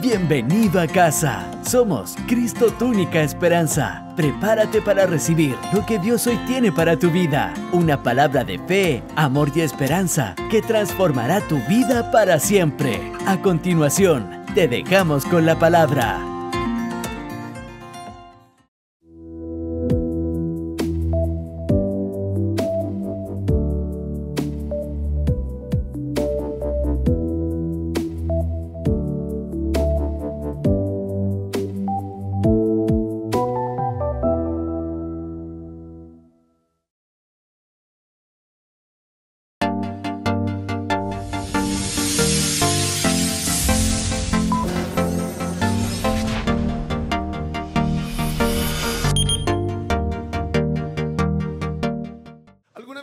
Bienvenido a casa. Somos Cristo, tu única esperanza. Prepárate para recibir lo que Dios hoy tiene para tu vida. Una palabra de fe, amor y esperanza que transformará tu vida para siempre. A continuación, te dejamos con la palabra.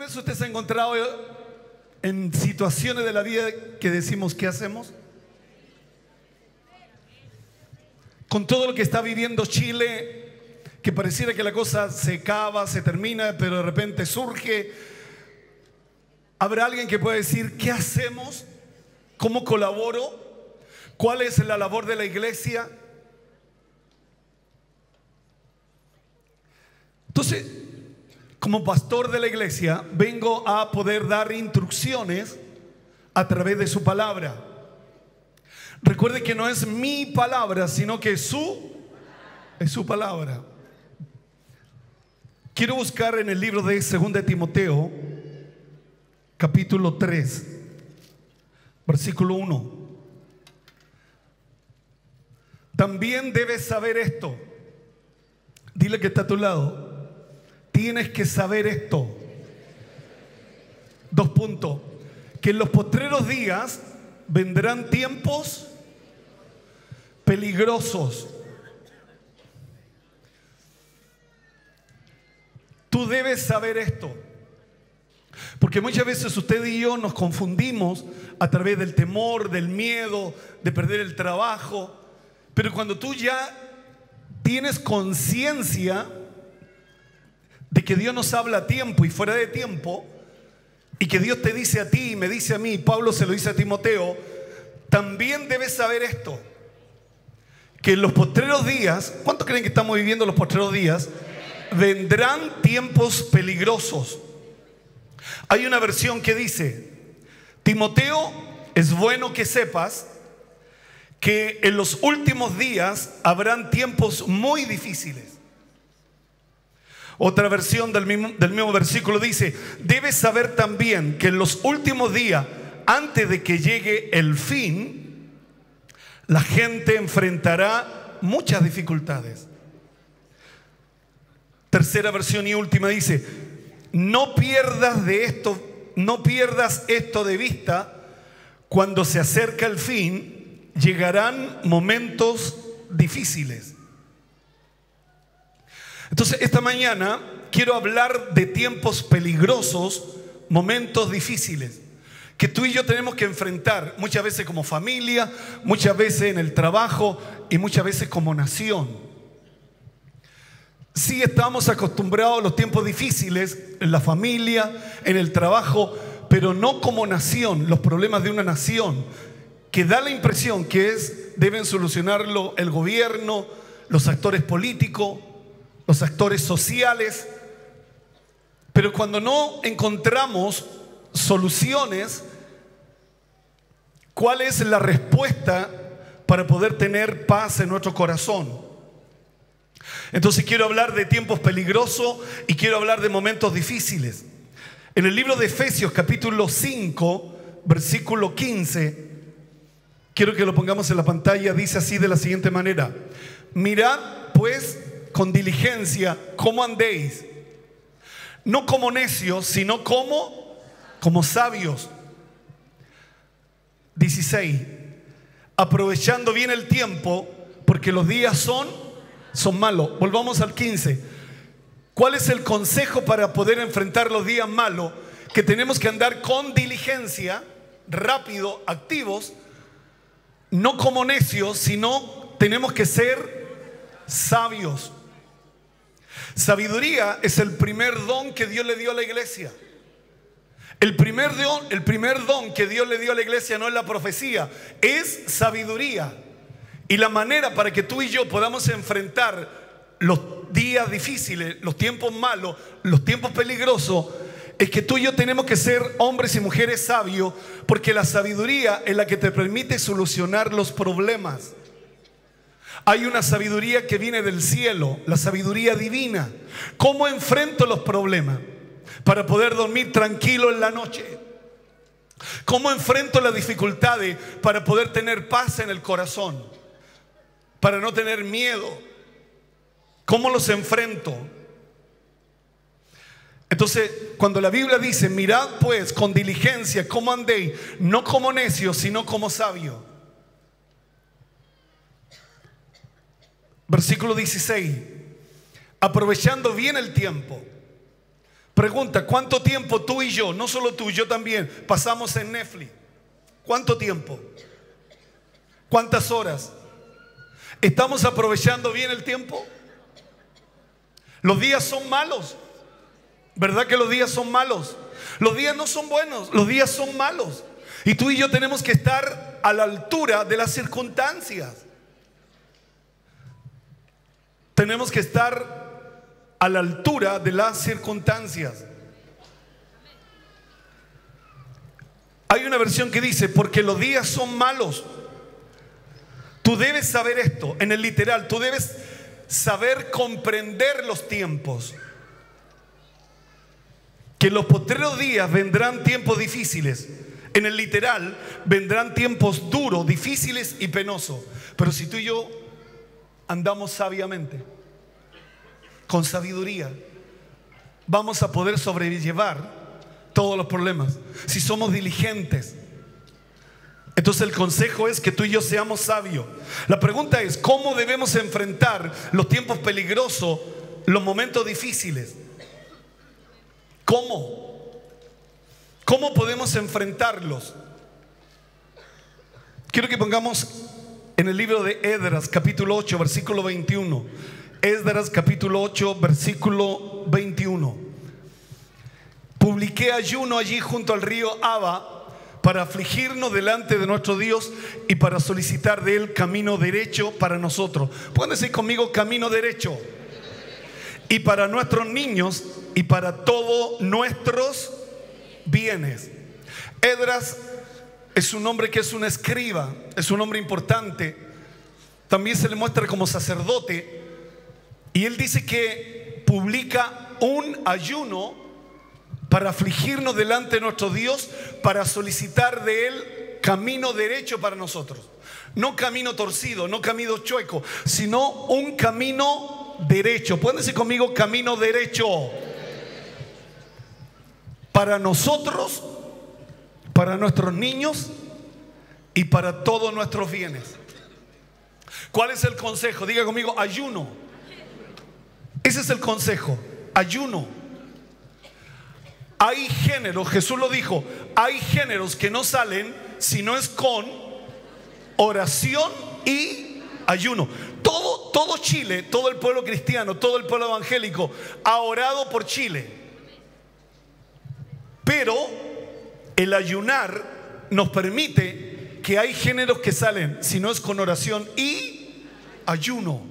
¿Usted se ha encontrado en situaciones de la vida que decimos qué hacemos? Con todo lo que está viviendo Chile, que pareciera que la cosa se acaba, se termina, pero de repente surge. ¿Habrá alguien que pueda decir qué hacemos? ¿Cómo colaboro? ¿Cuál es la labor de la iglesia? Entonces, como pastor de la iglesia, vengo a poder dar instrucciones a través de su palabra. Recuerde que no es mi palabra, sino que es su palabra. Quiero buscar en el libro de 2 de Timoteo, capítulo 3, versículo 1. También debes saber esto. Dile que está a tu lado. Tienes que saber esto. 2 puntos. Que en los postreros días vendrán tiempos peligrosos. Tú debes saber esto. Porque muchas veces usted y yo nos confundimos a través del temor, del miedo, de perder el trabajo. Pero cuando tú ya tienes conciencia de que Dios nos habla a tiempo y fuera de tiempo, y que Dios te dice a ti y me dice a mí, Pablo se lo dice a Timoteo, también debes saber esto, que en los postreros días, ¿cuántos creen que estamos viviendo los postreros días? Vendrán tiempos peligrosos. Hay una versión que dice, Timoteo, es bueno que sepas que en los últimos días habrán tiempos muy difíciles. Otra versión del mismo versículo dice, debes saber también que en los últimos días, antes de que llegue el fin, la gente enfrentará muchas dificultades. Tercera versión y última dice, no pierdas esto de vista. Cuando se acerca el fin, llegarán momentos difíciles. Entonces, esta mañana quiero hablar de tiempos peligrosos, momentos difíciles, que tú y yo tenemos que enfrentar muchas veces como familia, muchas veces en el trabajo y muchas veces como nación. Sí, estamos acostumbrados a los tiempos difíciles en la familia, en el trabajo, pero no como nación, los problemas de una nación, que da la impresión que deben solucionarlo el gobierno, los actores políticos, los actores sociales, pero cuando no encontramos soluciones, ¿cuál es la respuesta para poder tener paz en nuestro corazón? Entonces quiero hablar de tiempos peligrosos y quiero hablar de momentos difíciles. En el libro de Efesios capítulo 5, versículo 15, quiero que lo pongamos en la pantalla, dice así de la siguiente manera: mirad pues con diligencia cómo andéis, no como necios, sino como sabios. 16. Aprovechando bien el tiempo, porque los días son malos. Volvamos al 15. ¿Cuál es el consejo para poder enfrentar los días malos? Que tenemos que andar con diligencia, rápido, activos, no como necios, sino tenemos que ser sabios. Sabiduría es el primer don que Dios le dio a la iglesia. El primer don que Dios le dio a la iglesia no es la profecía, es sabiduría. Y la manera para que tú y yo podamos enfrentar los días difíciles, los tiempos malos, los tiempos peligrosos, es que tú y yo tenemos que ser hombres y mujeres sabios, porque la sabiduría es la que te permite solucionar los problemas. Hay una sabiduría que viene del cielo, la sabiduría divina. ¿Cómo enfrento los problemas para poder dormir tranquilo en la noche? ¿Cómo enfrento las dificultades para poder tener paz en el corazón? Para no tener miedo. ¿Cómo los enfrento? Entonces, cuando la Biblia dice, mirad pues con diligencia cómo andéis, no como necios, sino como sabios. Versículo 16. Aprovechando bien el tiempo. Pregunta, ¿cuánto tiempo tú y yo, no solo tú, yo también, pasamos en Netflix? ¿Cuánto tiempo? ¿Cuántas horas? ¿Estamos aprovechando bien el tiempo? Los días son malos. ¿Verdad que los días son malos? Los días no son buenos, los días son malos. Y tú y yo tenemos que estar a la altura de las circunstancias. Tenemos que estar a la altura de las circunstancias. Hay una versión que dice, porque los días son malos. Tú debes saber esto, en el literal, tú debes saber comprender los tiempos. Que en los postreros días vendrán tiempos difíciles. En el literal, vendrán tiempos duros, difíciles y penosos. Pero si tú y yo andamos sabiamente, con sabiduría, vamos a poder sobrellevar todos los problemas. Si somos diligentes. Entonces el consejo es que tú y yo seamos sabios. La pregunta es, ¿cómo debemos enfrentar los tiempos peligrosos, los momentos difíciles? ¿Cómo? ¿Cómo podemos enfrentarlos? Quiero que pongamos en el libro de Esdras, capítulo 8, versículo 21. Esdras, capítulo 8, versículo 21. Publiqué ayuno allí junto al río Aba para afligirnos delante de nuestro Dios y para solicitar de Él camino derecho para nosotros. ¿Pueden decir conmigo camino derecho? Y para nuestros niños y para todos nuestros bienes. Esdras es un hombre que es un escriba, es un hombre importante. También se le muestra como sacerdote. Y él dice que publica un ayuno para afligirnos delante de nuestro Dios, para solicitar de Él camino derecho para nosotros. No camino torcido, no camino chueco, sino un camino derecho. ¿Pueden decir conmigo camino derecho? Para nosotros, para nuestros niños y para todos nuestros bienes. ¿Cuál es el consejo? Diga conmigo, ayuno. Ese es el consejo, ayuno. Hay géneros, Jesús lo dijo, hay géneros que no salen si no es con oración y ayuno. Todo Chile, todo el pueblo cristiano, todo el pueblo evangélico ha orado por Chile. Pero el ayunar nos permite que hay géneros que salen si no es con oración y ayuno.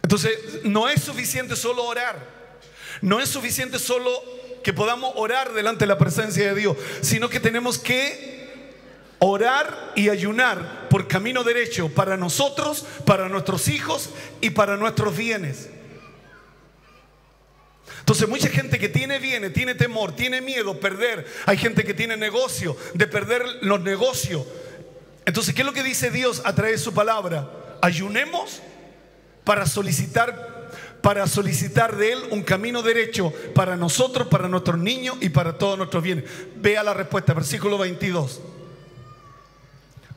Entonces, no es suficiente solo orar. No es suficiente solo que podamos orar delante de la presencia de Dios, sino que tenemos que orar y ayunar por camino derecho para nosotros, para nuestros hijos y para nuestros bienes. Entonces mucha gente que tiene bienes, tiene temor, tiene miedo perder. Hay gente que tiene negocio, de perder los negocios. Entonces, ¿qué es lo que dice Dios a través de su palabra? Ayunemos para solicitar de Él un camino derecho para nosotros, para nuestros niños y para todos nuestros bienes. Vea la respuesta, versículo 22.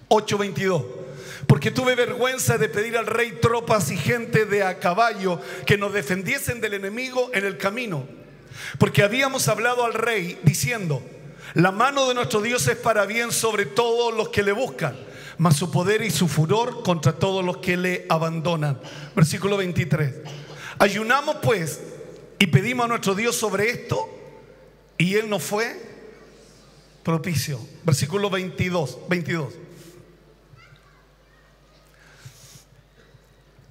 8:22. Porque tuve vergüenza de pedir al rey tropas y gente de a caballo que nos defendiesen del enemigo en el camino. Porque habíamos hablado al rey diciendo: la mano de nuestro Dios es para bien sobre todos los que le buscan, mas su poder y su furor contra todos los que le abandonan. Versículo 23. Ayunamos pues y pedimos a nuestro Dios sobre esto, y Él nos fue propicio. Versículo 22.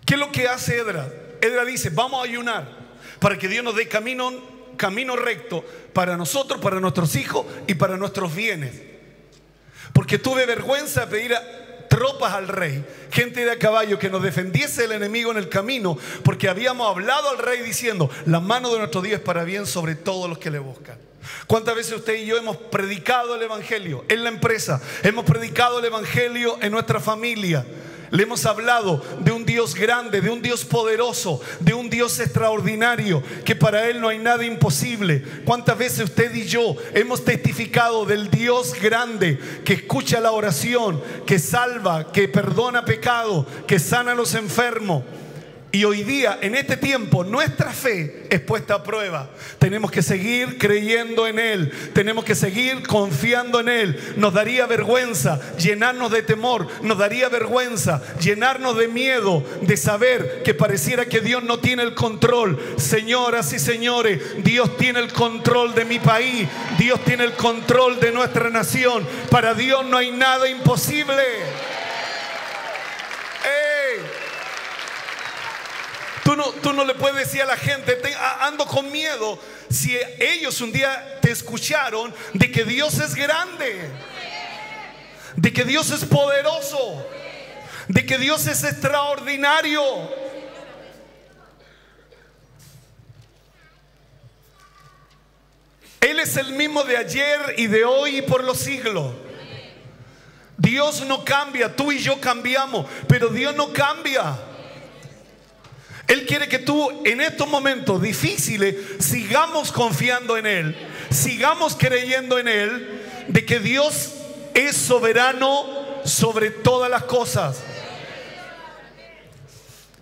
¿Qué es lo que hace Esdras? Esdras dice, vamos a ayunar para que Dios nos dé camino recto para nosotros, para nuestros hijos y para nuestros bienes. Porque tuve vergüenza de pedir tropas al rey, gente de a caballo, que nos defendiese el enemigo en el camino, porque habíamos hablado al rey diciendo, la mano de nuestro Dios es para bien sobre todos los que le buscan. ¿Cuántas veces usted y yo hemos predicado el evangelio en la empresa? Hemos predicado el evangelio en nuestra familia. Le hemos hablado de un Dios grande, de un Dios poderoso, de un Dios extraordinario, que para Él no hay nada imposible. ¿Cuántas veces usted y yo hemos testificado del Dios grande que escucha la oración, que salva, que perdona pecado, que sana a los enfermos? Y hoy día, en este tiempo, nuestra fe es puesta a prueba. Tenemos que seguir creyendo en Él. Tenemos que seguir confiando en Él. Nos daría vergüenza llenarnos de temor. Nos daría vergüenza llenarnos de miedo, de saber que pareciera que Dios no tiene el control. Señoras y señores, Dios tiene el control de mi país. Dios tiene el control de nuestra nación. Para Dios no hay nada imposible. Tú no le puedes decir a la gente, ando con miedo, si ellos un día te escucharon de que Dios es grande, de que Dios es poderoso, de que Dios es extraordinario. Él es el mismo de ayer y de hoy y por los siglos. Dios no cambia, tú y yo cambiamos, pero Dios no cambia. Él quiere que tú en estos momentos difíciles sigamos confiando en Él, sigamos creyendo en Él, de que Dios es soberano sobre todas las cosas.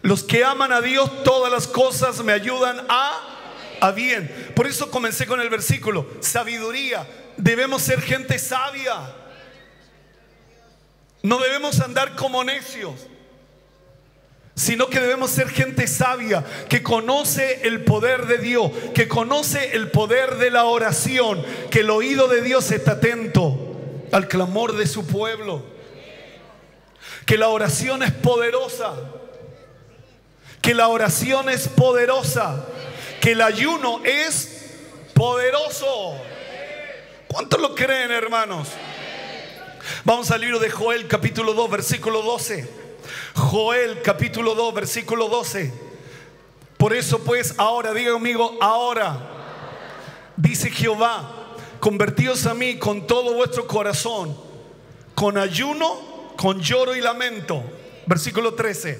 Los que aman a Dios, todas las cosas me ayudan a bien. Por eso comencé con el versículo, sabiduría. Debemos ser gente sabia. No debemos andar como necios, sino que debemos ser gente sabia, que conoce el poder de Dios, que conoce el poder de la oración, que el oído de Dios está atento al clamor de su pueblo, que la oración es poderosa, que la oración es poderosa, que el ayuno es poderoso. ¿Cuántos lo creen, hermanos? Vamos al libro de Joel, capítulo 2, versículo 12. Joel capítulo 2 versículo 12. Por eso pues ahora, diga conmigo, ahora dice Jehová, convertíos a mí con todo vuestro corazón, con ayuno, con lloro y lamento. Versículo 13.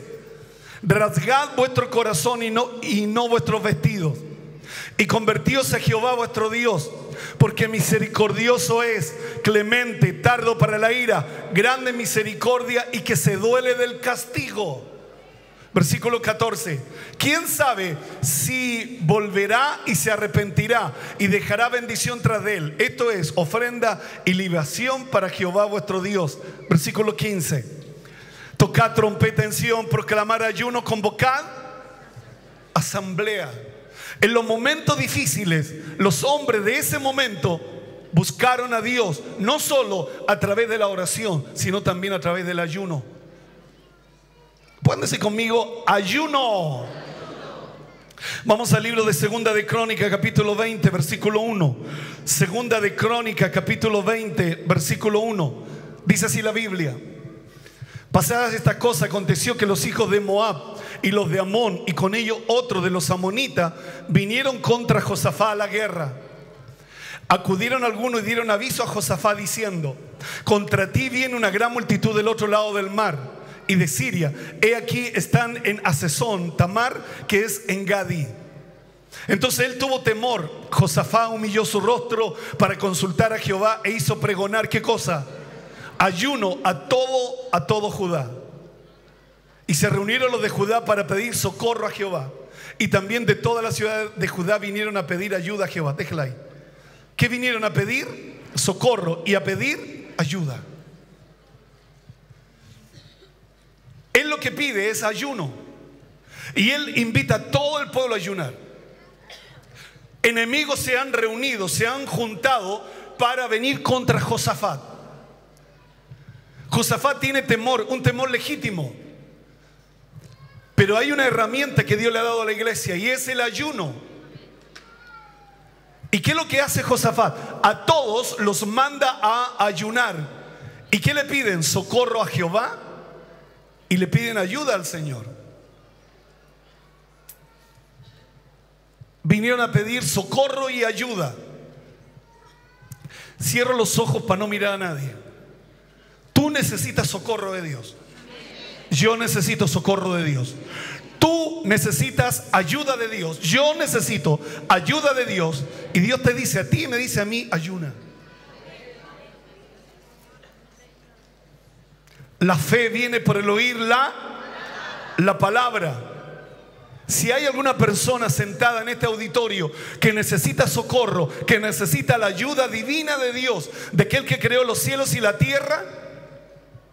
Rasgad vuestro corazón y no vuestros vestidos, y convertíos a Jehová vuestro Dios, porque misericordioso es, clemente, tardo para la ira, grande misericordia y que se duele del castigo. Versículo 14. ¿Quién sabe si volverá y se arrepentirá y dejará bendición tras de él? Esto es ofrenda y libación para Jehová vuestro Dios. Versículo 15. Tocad trompeta en Sión, proclamar ayuno, convocad asamblea. En los momentos difíciles, los hombres de ese momento buscaron a Dios, no solo a través de la oración, sino también a través del ayuno. Pueden decir conmigo, ayuno. Vamos al libro de Segunda de Crónicas, capítulo 20, versículo 1. Segunda de Crónicas, capítulo 20, versículo 1. Dice así la Biblia: pasadas estas cosas, aconteció que los hijos de Moab y los de Amón, y con ellos otros de los amonitas, vinieron contra Josafat a la guerra. Acudieron algunos y dieron aviso a Josafat diciendo: contra ti viene una gran multitud del otro lado del mar y de Siria. He aquí están en Asesón Tamar, que es en Gadí. Entonces él tuvo temor. Josafat humilló su rostro para consultar a Jehová e hizo pregonar, ¿qué cosa? Ayuno a todo Judá. Y se reunieron los de Judá para pedir socorro a Jehová. Y también de toda la ciudad de Judá vinieron a pedir ayuda a Jehová. Déjala ahí. ¿Qué vinieron a pedir? Socorro y a pedir ayuda. Él lo que pide es ayuno. Y él invita a todo el pueblo a ayunar. Enemigos se han reunido, se han juntado para venir contra Josafat. Josafat tiene temor, un temor legítimo. Pero hay una herramienta que Dios le ha dado a la iglesia y es el ayuno. ¿Y qué es lo que hace Josafat? A todos los manda a ayunar. ¿Y qué le piden? Socorro a Jehová y le piden ayuda al Señor. Vinieron a pedir socorro y ayuda. Cierro los ojos para no mirar a nadie. Tú necesitas socorro de Dios. Yo necesito socorro de Dios. Tú necesitas ayuda de Dios. Yo necesito ayuda de Dios. Y Dios te dice a ti y me dice a mí, ayuna. La fe viene por el oír la palabra. Si hay alguna persona sentada en este auditorio que necesita socorro, que necesita la ayuda divina de Dios, de aquel que creó los cielos y la tierra,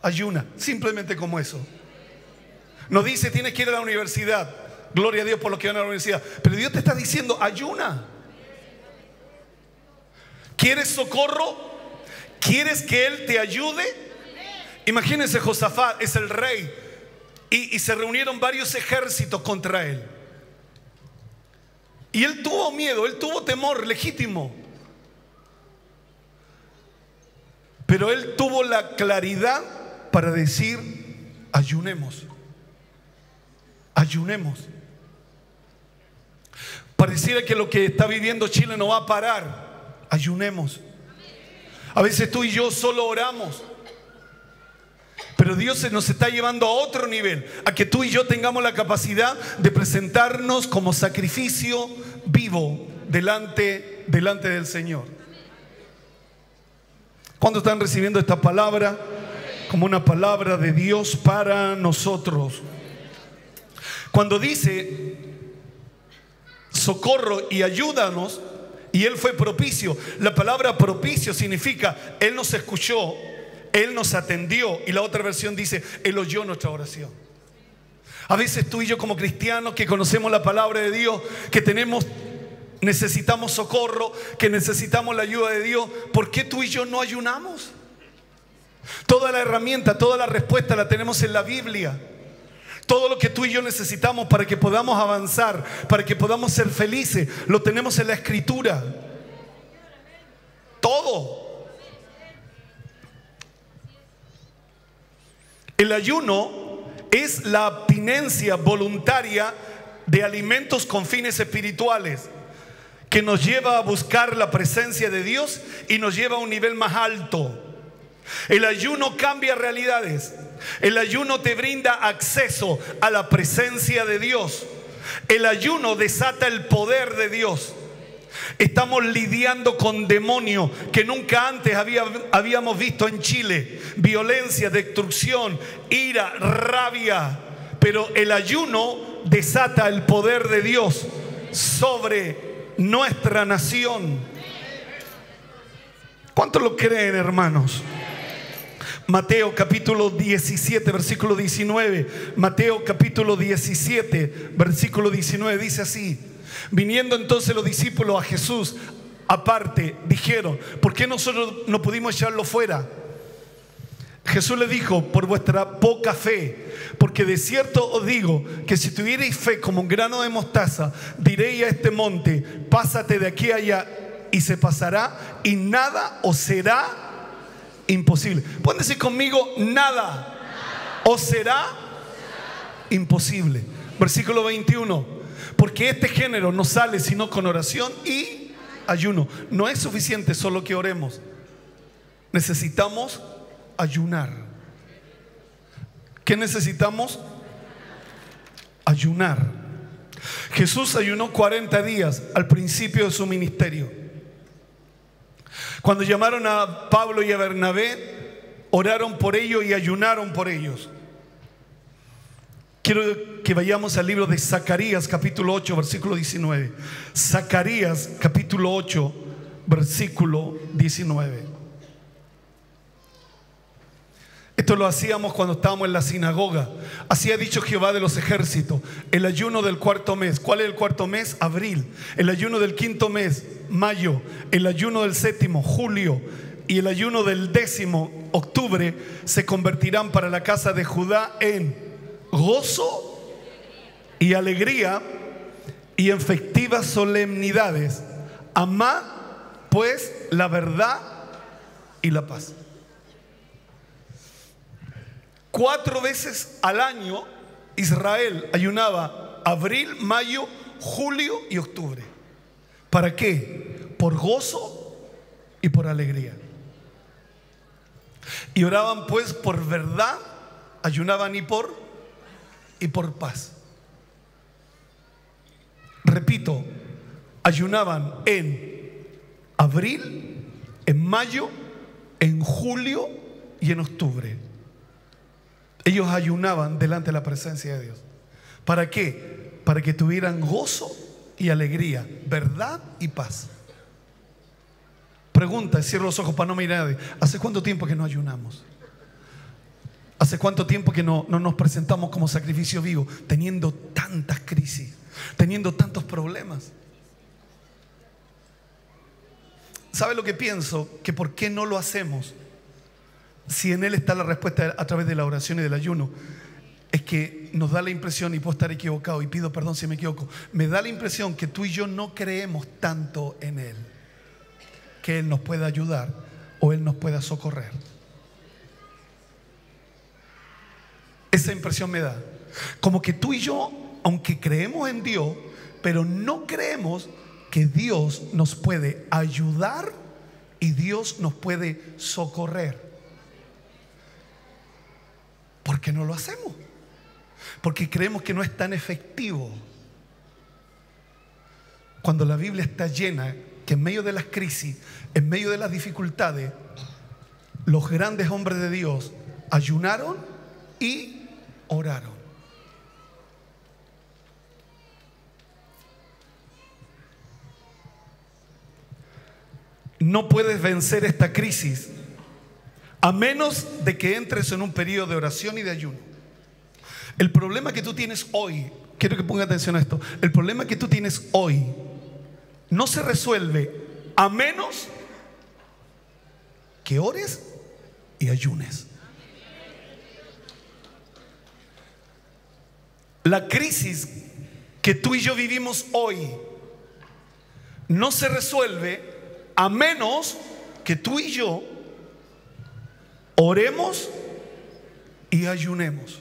ayuna, simplemente como eso. No dice tienes que ir a la universidad. Gloria a Dios por los que van a la universidad. Pero Dios te está diciendo ayuna. ¿Quieres socorro? ¿Quieres que Él te ayude? Imagínense, Josafat es el rey y se reunieron varios ejércitos contra él. Y él tuvo miedo, él tuvo temor legítimo. Pero él tuvo la claridad para decir, ayunemos. Ayunemos. Pareciera que lo que está viviendo Chile no va a parar. Ayunemos. A veces tú y yo solo oramos, pero Dios nos está llevando a otro nivel, a que tú y yo tengamos la capacidad de presentarnos como sacrificio vivo delante del Señor. ¿Cuándo están recibiendo esta palabra como una palabra de Dios para nosotros? Cuando dice socorro y ayúdanos, y Él fue propicio, la palabra propicio significa Él nos escuchó, Él nos atendió, y la otra versión dice Él oyó nuestra oración. A veces tú y yo como cristianos que conocemos la palabra de Dios, que necesitamos socorro, que necesitamos la ayuda de Dios, ¿por qué tú y yo no ayunamos? Toda la herramienta, toda la respuesta la tenemos en la Biblia. Todo lo que tú y yo necesitamos para que podamos avanzar, para que podamos ser felices, lo tenemos en la Escritura. Todo. El ayuno es la abstinencia voluntaria de alimentos con fines espirituales, que nos lleva a buscar la presencia de Dios y nos lleva a un nivel más alto. El ayuno cambia realidades. El ayuno te brinda acceso a la presencia de Dios. El ayuno desata el poder de Dios. Estamos lidiando con demonios que nunca antes habíamos visto en Chile. Violencia, destrucción, ira, rabia. Pero el ayuno desata el poder de Dios sobre nuestra nación. ¿Cuántos lo creen, hermanos? Mateo capítulo 17, versículo 19. Mateo capítulo 17, versículo 19 dice así: viniendo entonces los discípulos a Jesús aparte, dijeron, ¿por qué nosotros no pudimos echarlo fuera? Jesús le dijo, por vuestra poca fe, porque de cierto os digo que si tuvierais fe como un grano de mostaza, diréis a este monte, pásate de aquí a allá, y se pasará, y nada os será imposible. Pueden decir conmigo, nada os será imposible. Versículo 21. Porque este género no sale sino con oración y ayuno. No es suficiente solo que oremos. Necesitamos ayunar. ¿Qué necesitamos? Ayunar. Jesús ayunó 40 días al principio de su ministerio. Cuando llamaron a Pablo y a Bernabé, oraron por ellos y ayunaron por ellos. Quiero que vayamos al libro de Zacarías capítulo 8 versículo 19. Zacarías capítulo 8 versículo 19. Esto lo hacíamos cuando estábamos en la sinagoga. Así ha dicho Jehová de los ejércitos: el ayuno del cuarto mes. ¿Cuál es el cuarto mes? Abril. El ayuno del quinto mes, mayo. El ayuno del séptimo, julio. Y el ayuno del décimo, octubre, se convertirán para la casa de Judá en gozo y alegría, y en festivas solemnidades. Amad pues la verdad y la paz. 4 veces al año Israel ayunaba abril, mayo, julio y octubre. ¿Para qué? Por gozo y por alegría. Y oraban pues por verdad, ayunaban y por paz. Repito, ayunaban en abril, en mayo, en julio y en octubre. Ellos ayunaban delante de la presencia de Dios. ¿Para qué? Para que tuvieran gozo y alegría, verdad y paz. Pregunta, cierro los ojos para no mirar a nadie. ¿Hace cuánto tiempo que no ayunamos? ¿Hace cuánto tiempo que no nos presentamos como sacrificio vivo, teniendo tantas crisis, teniendo tantos problemas? ¿Sabe lo que pienso? Que por qué no lo hacemos, si en Él está la respuesta a través de la oración y del ayuno. Es que nos da la impresión, y puedo estar equivocado y pido perdón si me equivoco, me da la impresión que tú y yo no creemos tanto en Él, que Él nos pueda ayudar o Él nos pueda socorrer. Esa impresión me da. Como que tú y yo, aunque creemos en Dios, pero no creemos que Dios nos puede ayudar y Dios nos puede socorrer. ¿Por qué no lo hacemos? Porque creemos que no es tan efectivo. Cuando la Biblia está llena, que en medio de las crisis, en medio de las dificultades, los grandes hombres de Dios ayunaron y oraron. No puedes vencer esta crisis a menos de que entres en un periodo de oración y de ayuno. El problema que tú tienes hoy, quiero que ponga atención a esto, el problema que tú tienes hoy no se resuelve a menos que ores y ayunes. La crisis que tú y yo vivimos hoy no se resuelve a menos que tú y yo oremos y ayunemos.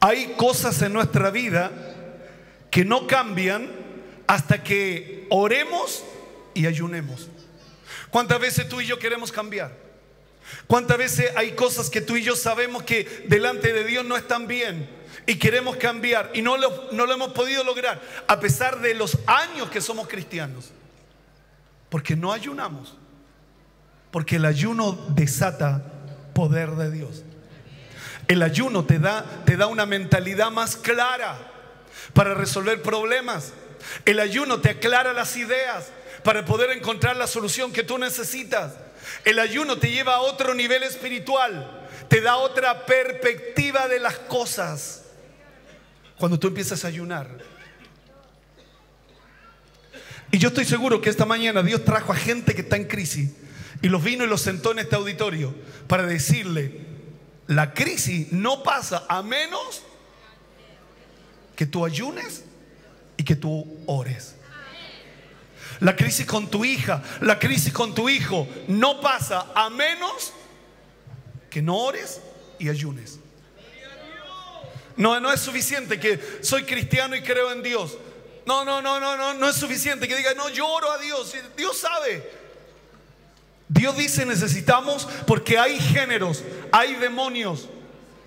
Hay cosas en nuestra vida que no cambian hasta que oremos y ayunemos. ¿Cuántas veces tú y yo queremos cambiar? ¿Cuántas veces hay cosas que tú y yo sabemos que delante de Dios no están bien y queremos cambiar y no lo hemos podido lograr a pesar de los años que somos cristianos? Porque no ayunamos. Porque el ayuno desata poder de Dios. El ayuno te da una mentalidad más clara para resolver problemas. El ayuno te aclara las ideas para poder encontrar la solución que tú necesitas. El ayuno te lleva a otro nivel espiritual, te da otra perspectiva de las cosas. Cuando tú empiezas a ayunar. Y yo estoy seguro que esta mañana Dios trajo a gente que está en crisis y los vino y los sentó en este auditorio para decirle: la crisis no pasa a menos que tú ayunes y que tú ores. La crisis con tu hija, la crisis con tu hijo no pasa a menos que no ores y ayunes. No es suficiente que soy cristiano y creo en Dios. No es suficiente que diga: no, yo oro a Dios. Dios sabe. Dios dice: necesitamos, porque hay géneros, hay demonios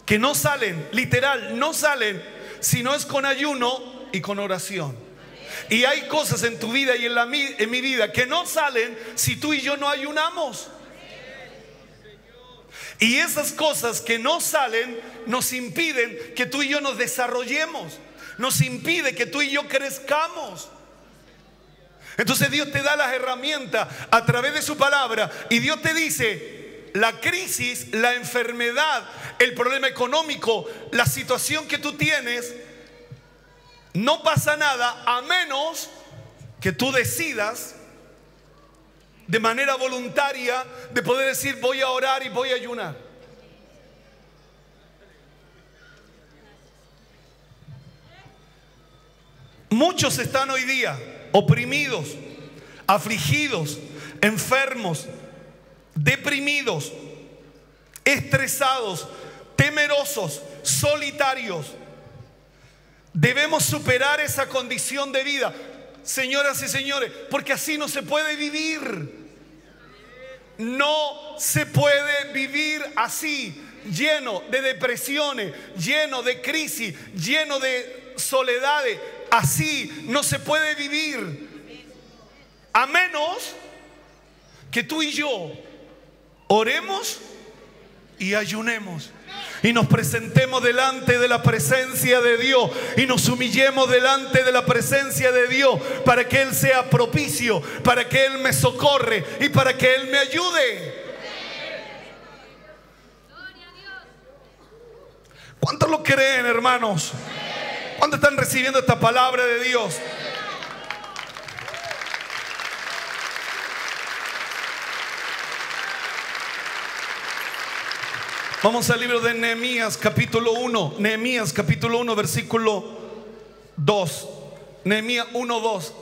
que no salen, literal, no salen si no es con ayuno y con oración. Y hay cosas en tu vida y en mi vida que no salen si tú y yo no ayunamos. Y esas cosas que no salen nos impiden que tú y yo nos desarrollemos, nos impide que tú y yo crezcamos. Entonces Dios te da las herramientas a través de su palabra y Dios te dice: la crisis, la enfermedad, el problema económico, la situación que tú tienes, no pasa nada a menos que tú decidas de manera voluntaria de poder decir voy a orar y voy a ayunar. Muchos están hoy día oprimidos, afligidos, enfermos, deprimidos, estresados, temerosos, solitarios. Debemos superar esa condición de vida, señoras y señores, porque así no se puede vivir. No se puede vivir así, lleno de depresiones, lleno de crisis, lleno de soledades. Así no se puede vivir, a menos que tú y yo oremos y ayunemos y nos presentemos delante de la presencia de Dios y nos humillemos delante de la presencia de Dios para que Él sea propicio, para que Él me socorre y para que Él me ayude. ¿Cuántos lo creen, hermanos? ¿Cuántos están recibiendo esta palabra de Dios? Vamos al libro de Nehemías capítulo 1. Nehemías capítulo 1 versículo 2. Nehemías 1:2.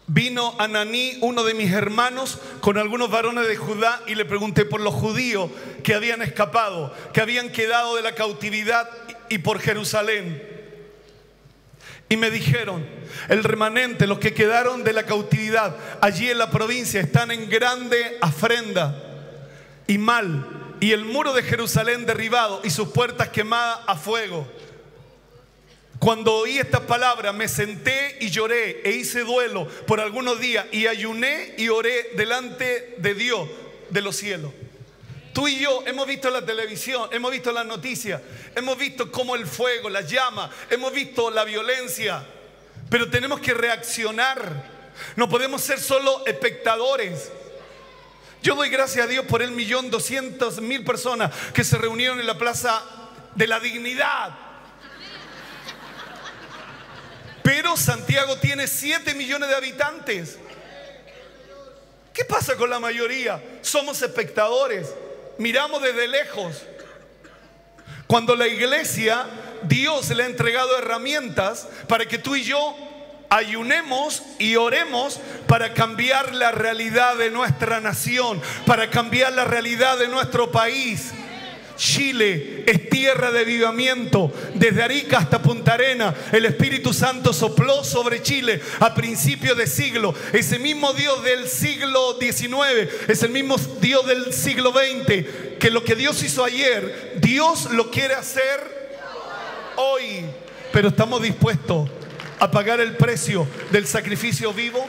Vino Ananí, uno de mis hermanos, con algunos varones de Judá, y le pregunté por los judíos que habían escapado, que habían quedado de la cautividad y por Jerusalén. Y me dijeron: el remanente, los que quedaron de la cautividad allí en la provincia, están en grande afrenta y mal, y el muro de Jerusalén derribado y sus puertas quemadas a fuego. Cuando oí estas palabras, me senté y lloré e hice duelo por algunos días, y ayuné y oré delante de Dios de los cielos. Tú y yo hemos visto la televisión, hemos visto las noticias, hemos visto cómo el fuego, las llamas, hemos visto la violencia, pero tenemos que reaccionar. No podemos ser solo espectadores. Yo doy gracias a Dios por 1.200.000 personas que se reunieron en la Plaza de la Dignidad. Pero Santiago tiene 7 millones de habitantes. ¿Qué pasa con la mayoría? Somos espectadores, miramos desde lejos. Cuando la iglesia, Dios le ha entregado herramientas para que tú y yo ayunemos y oremos para cambiar la realidad de nuestra nación, para cambiar la realidad de nuestro país. Chile es tierra de avivamiento. Desde Arica hasta Punta Arenas, el Espíritu Santo sopló sobre Chile a principios de siglo. Ese mismo Dios del siglo XIX es el mismo Dios del siglo XX, que lo que Dios hizo ayer, Dios lo quiere hacer hoy. Pero estamos dispuestos a pagar el precio del sacrificio vivo.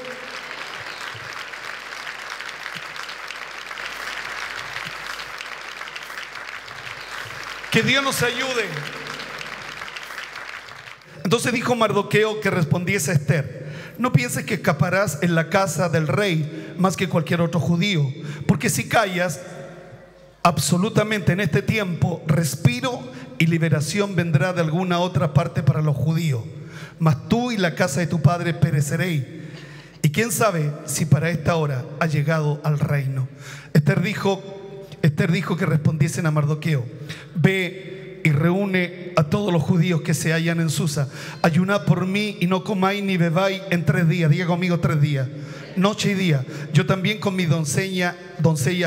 Que Dios nos ayude. Entonces dijo Mardoqueo que respondiese a Esther: no pienses que escaparás en la casa del rey más que cualquier otro judío, porque si callas, absolutamente en este tiempo respiro y liberación vendrá de alguna otra parte para los judíos, mas tú y la casa de tu padre pereceréis, y quién sabe si para esta hora ha llegado al reino. Esther dijo que respondiesen a Mardoqueo: ve y reúne a todos los judíos que se hallan en Susa, ayunad por mí y no comáis ni bebáis en 3 días. Diga conmigo: 3 días, noche y día. Yo también con mis doncellas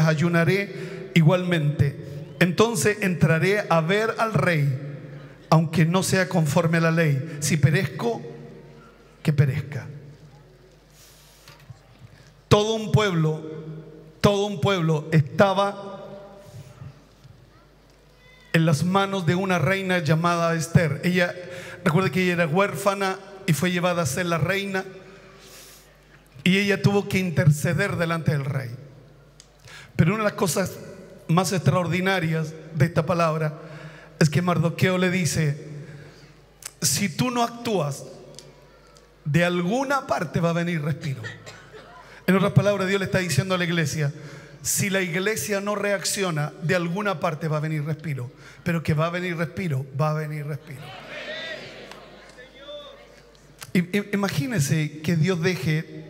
ayunaré igualmente. Entonces entraré a ver al rey, aunque no sea conforme a la ley. Si perezco, que perezca. Todo un pueblo estaba en las manos de una reina llamada Esther. Recuerda que ella era huérfana y fue llevada a ser la reina, y ella tuvo que interceder delante del rey. Pero una de las cosas más extraordinarias de esta palabra es que Mardoqueo le dice: si tú no actúas, de alguna parte va a venir respiro. En otras palabras, Dios le está diciendo a la iglesia: si la iglesia no reacciona, de alguna parte va a venir respiro. Pero que va a venir respiro, va a venir respiro. Imagínese que Dios deje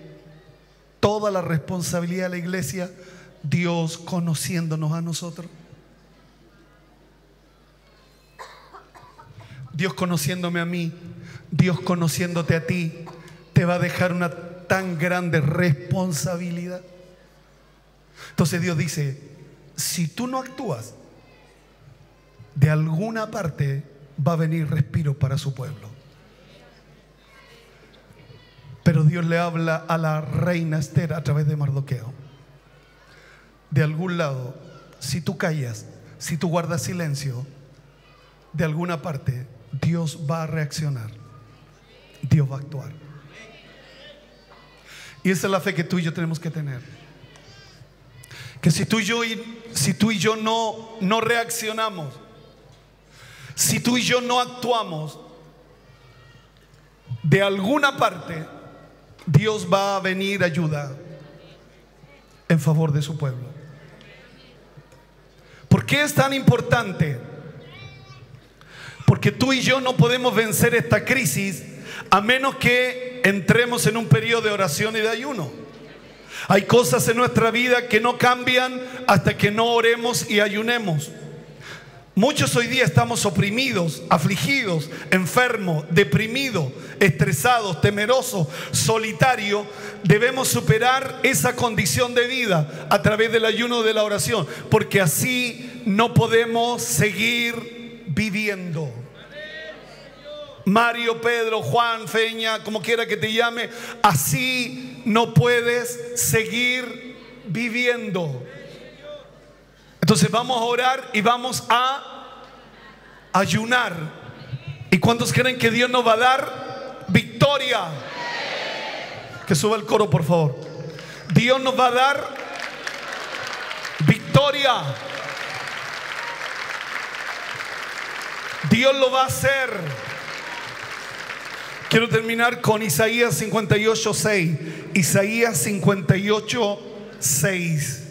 toda la responsabilidad de la iglesia, Dios conociéndonos a nosotros. Dios conociéndome a mí, Dios conociéndote a ti, te va a dejar una tan grande responsabilidad. Entonces Dios dice, si tú no actúas, de alguna parte va a venir respiro para su pueblo. Pero Dios le habla a la reina Esther a través de Mardoqueo. De algún lado, si tú callas, si tú guardas silencio, de alguna parte Dios va a reaccionar, Dios va a actuar. Y esa es la fe que tú y yo tenemos que tener. Que si tú y yo no reaccionamos, si tú y yo no actuamos, de alguna parte Dios va a venir ayuda en favor de su pueblo. ¿Por qué es tan importante? Porque tú y yo no podemos vencer esta crisis a menos que entremos en un periodo de oración y de ayuno. Hay cosas en nuestra vida que no cambian hasta que no oremos y ayunemos. Muchos hoy día estamos oprimidos, afligidos, enfermos, deprimidos, estresados, temerosos, solitarios. Debemos superar esa condición de vida a través del ayuno y de la oración, porque así no podemos seguir viviendo. Mario, Pedro, Juan, Feña, como quiera que te llame, así no puedes seguir viviendo. Entonces vamos a orar y vamos a ayunar. ¿Y cuántos creen que Dios nos va a dar victoria? Que suba el coro, por favor. Dios nos va a dar victoria. Dios lo va a hacer. Quiero terminar con Isaías 58:6. Isaías 58:6.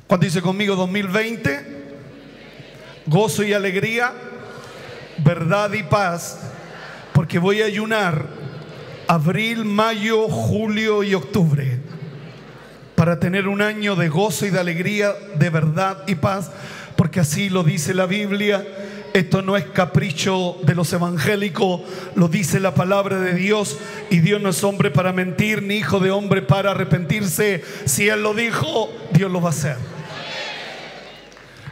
¿Cuánto dice conmigo? 2020, gozo y alegría, verdad y paz, porque voy a ayunar abril, mayo, julio y octubre para tener un año de gozo y de alegría, de verdad y paz, porque así lo dice la Biblia. Esto no es capricho de los evangélicos, lo dice la palabra de Dios, y Dios no es hombre para mentir, ni hijo de hombre para arrepentirse. Si Él lo dijo, Dios lo va a hacer.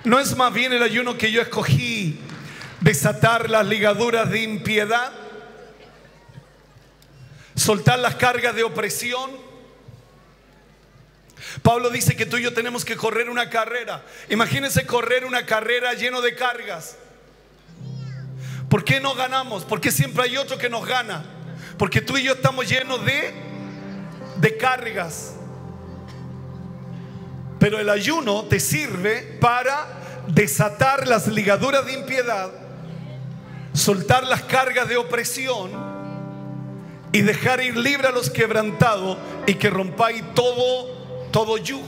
¿No es más bien el ayuno que yo escogí desatar las ligaduras de impiedad? Soltar las cargas de opresión. Pablo dice que tú y yo tenemos que correr una carrera. Imagínense correr una carrera lleno de cargas. ¿Por qué no ganamos? Porque siempre hay otro que nos gana. Porque tú y yo estamos llenos de cargas. Pero el ayuno te sirve para desatar las ligaduras de impiedad, soltar las cargas de opresión y dejar ir libre a los quebrantados, y que rompáis todo yugo.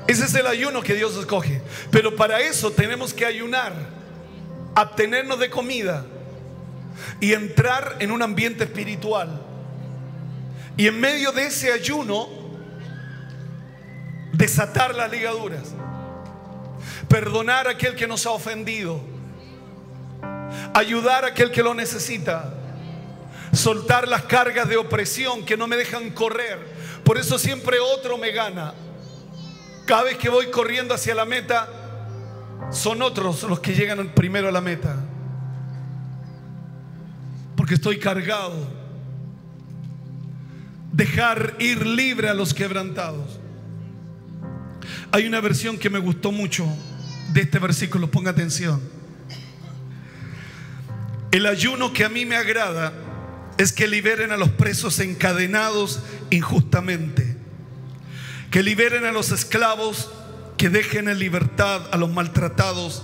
Ese es el ayuno que Dios escoge. Pero para eso tenemos que ayunar, abstenernos de comida y entrar en un ambiente espiritual. Y en medio de ese ayuno, desatar las ligaduras, perdonar a aquel que nos ha ofendido, ayudar a aquel que lo necesita, soltar las cargas de opresión que no me dejan correr. Por eso siempre otro me gana. Cada vez que voy corriendo hacia la meta, son otros los que llegan primero a la meta, porque estoy cargado. Dejar ir libre a los quebrantados. Hay una versión que me gustó mucho de este versículo, ponga atención. El ayuno que a mí me agrada es que liberen a los presos encadenados injustamente, que liberen a los esclavos, que dejen en libertad a los maltratados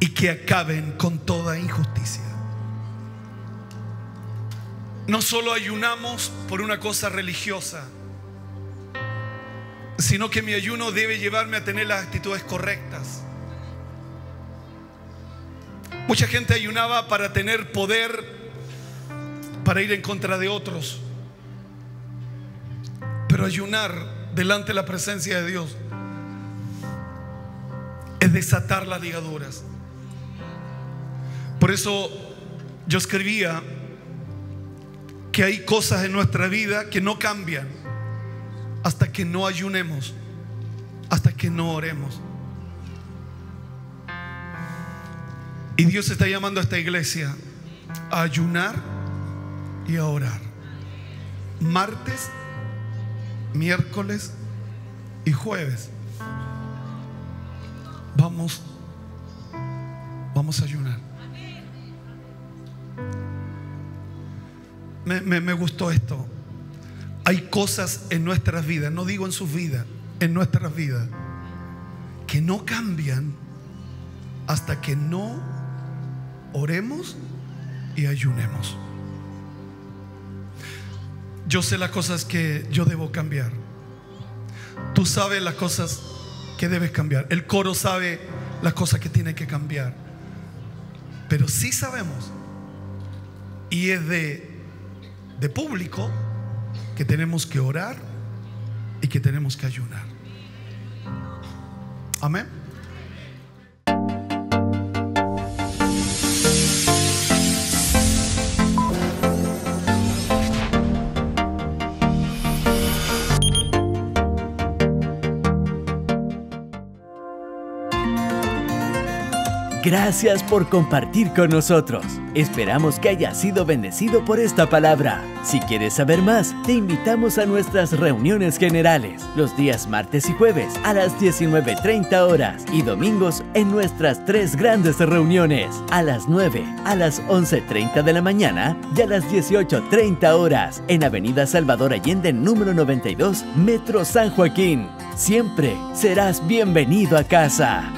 y que acaben con toda injusticia. No solo ayunamos por una cosa religiosa, sino que mi ayuno debe llevarme a tener las actitudes correctas. Mucha gente ayunaba para tener poder para ir en contra de otros. Pero ayunar delante de la presencia de Dios es desatar las ligaduras. Por eso yo escribía que hay cosas en nuestra vida que no cambian hasta que no ayunemos, hasta que no oremos. Y Dios está llamando a esta iglesia a ayunar y a orar. Martes, miércoles y jueves vamos a ayunar. Me gustó esto. Hay cosas en nuestras vidas, no digo en sus vidas, en nuestras vidas, que no cambian hasta que no oremos y ayunemos. Yo sé las cosas que yo debo cambiar. Tú sabes las cosas que debes cambiar. El coro sabe las cosas que tiene que cambiar. Pero sí sabemos, y es de público, que tenemos que orar y que tenemos que ayunar. Amén. Gracias por compartir con nosotros. Esperamos que hayas sido bendecido por esta palabra. Si quieres saber más, te invitamos a nuestras reuniones generales los días martes y jueves a las 19:30 horas y domingos en nuestras 3 grandes reuniones a las 9, a las 11:30 de la mañana y a las 18:30 horas en Avenida Salvador Allende, número 92, Metro San Joaquín. Siempre serás bienvenido a casa.